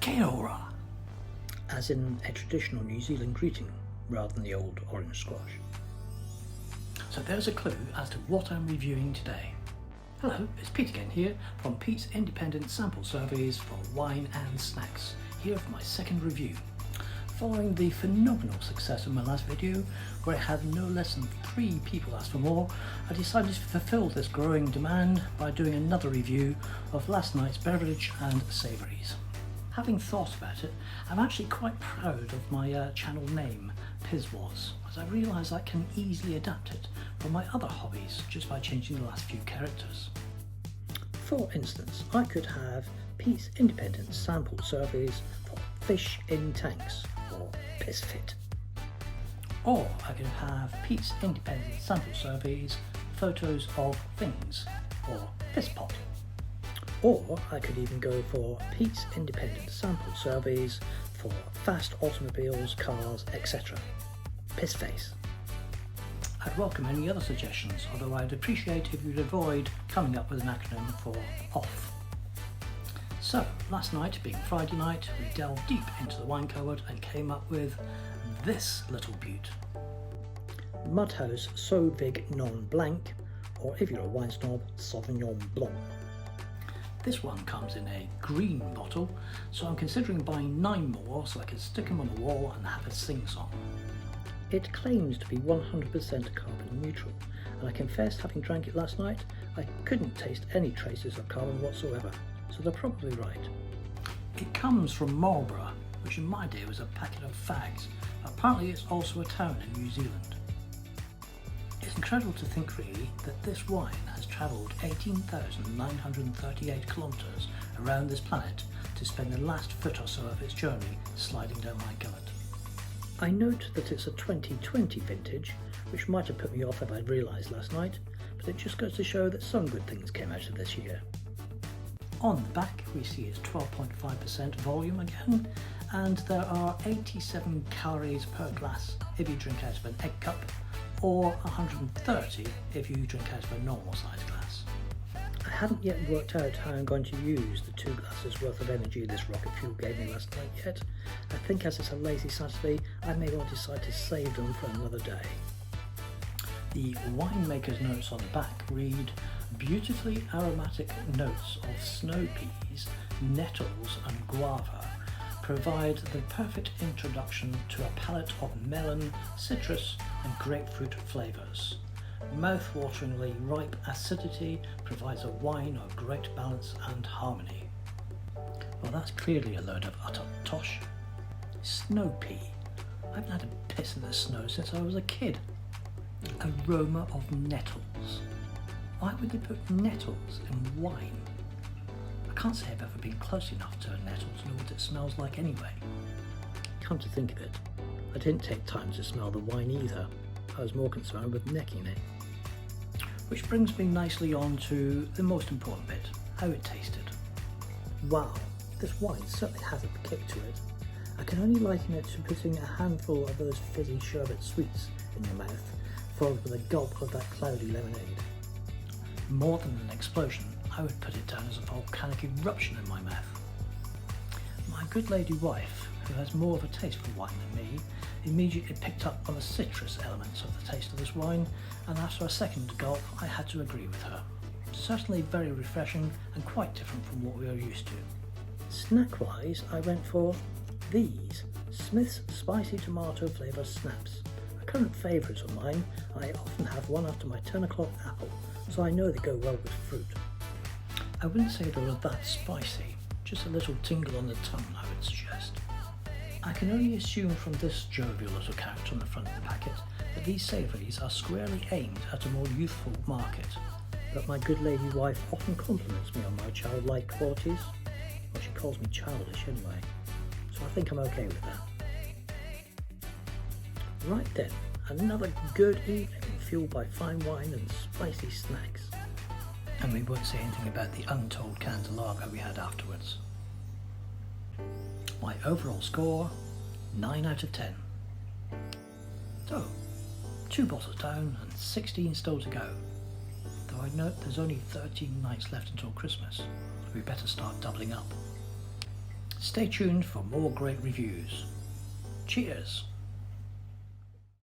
Kia ora, as in a traditional New Zealand greeting rather than the old orange squash. So there's a clue as to what I'm reviewing today. Hello, it's Pete again here from Pete's Independent Sample Surveys for Wine and Snacks, here for my second review. Following the phenomenal success of my last video, where I had no less than 3 people ask for more, I decided to fulfill this growing demand by doing another review of last night's beverage and savouries. Having thought about it, I'm actually quite proud of my channel name, Pizwas, as I realise I can easily adapt it for my other hobbies just by changing the last few characters. For instance, I could have Pete's Independent Sample Surveys for Fish in Tanks, or PissFit. Or I could have Pete's Independent Sample Surveys, Photos of Things, or PissPot. Or I could even go for Pete's Independent Sample Surveys for fast automobiles, cars, etc. Pissface. I'd welcome any other suggestions, although I'd appreciate if you'd avoid coming up with an acronym for OFF. So, last night, being Friday night, we delved deep into the wine cupboard and came up with this little beaut. Mudhouse Sauvignon Blanc, or if you're a wine snob, Sauvignon Blanc. This one comes in a green bottle, so I'm considering buying 9 more so I can stick them on the wall and have a sing-song. It claims to be 100% carbon neutral, and I confess, having drank it last night, I couldn't taste any traces of carbon whatsoever, so they're probably right. It comes from Marlborough, which in my day was a packet of fags. Apparently it's also a town in New Zealand. It's incredible to think really that this wine has travelled 18,938 kilometres around this planet to spend the last foot or so of its journey sliding down my gullet. I note that it's a 2020 vintage, which might have put me off if I'd realised last night, but it just goes to show that some good things came out of this year. On the back we see it's 12.5% volume again, and there are 87 calories per glass if you drink out of an egg cup, or 130 if you drink out of a normal sized glass. I hadn't yet worked out how I'm going to use the 2 glasses worth of energy this rocket fuel gave me last night yet. I think as it's a lazy Saturday, I may well decide to save them for another day. The winemaker's notes on the back read, beautifully aromatic notes of snow peas, nettles and guava provide the perfect introduction to a palette of melon, citrus and grapefruit flavours. Mouth-wateringly ripe acidity provides a wine of great balance and harmony. Well, that's clearly a load of utter tosh. Snow pea. I haven't had a piss in the snow since I was a kid. Aroma of nettles. Why would they put nettles in wine? I can't say I've ever been close enough to a nettle to know what it smells like anyway. Come to think of it, I didn't take time to smell the wine either. I was more concerned with necking it. Which brings me nicely on to the most important bit, how it tasted. Wow, this wine certainly has a kick to it. I can only liken it to putting a handful of those fizzy sherbet sweets in your mouth, followed with a gulp of that cloudy lemonade. More than an explosion, I would put it down as a volcanic eruption in my mouth. My good lady wife, who has more of a taste for wine than me, immediately picked up on the citrus elements of the taste of this wine, and after a second gulp I had to agree with her. Certainly very refreshing and quite different from what we are used to. Snack-wise, I went for these Smith's Spicy Tomato Flavour Snaps. A current favourite of mine. I often have one after my 10 o'clock apple, so I know they go well with fruit. I wouldn't say they were that spicy, just a little tingle on the tongue I would suggest. I can only assume from this jovial little character on the front of the packet that these savouries are squarely aimed at a more youthful market. But my good lady wife often compliments me on my childlike qualities. Well, she calls me childish anyway, so I think I'm okay with that. Right then, another good evening fueled by fine wine and spicy snacks. And we won't say anything about the untold cans of lager we had afterwards. My overall score, 9 out of 10. So, 2 bottles down and 16 still to go. Though I note there's only 13 nights left until Christmas, so we better start doubling up. Stay tuned for more great reviews. Cheers!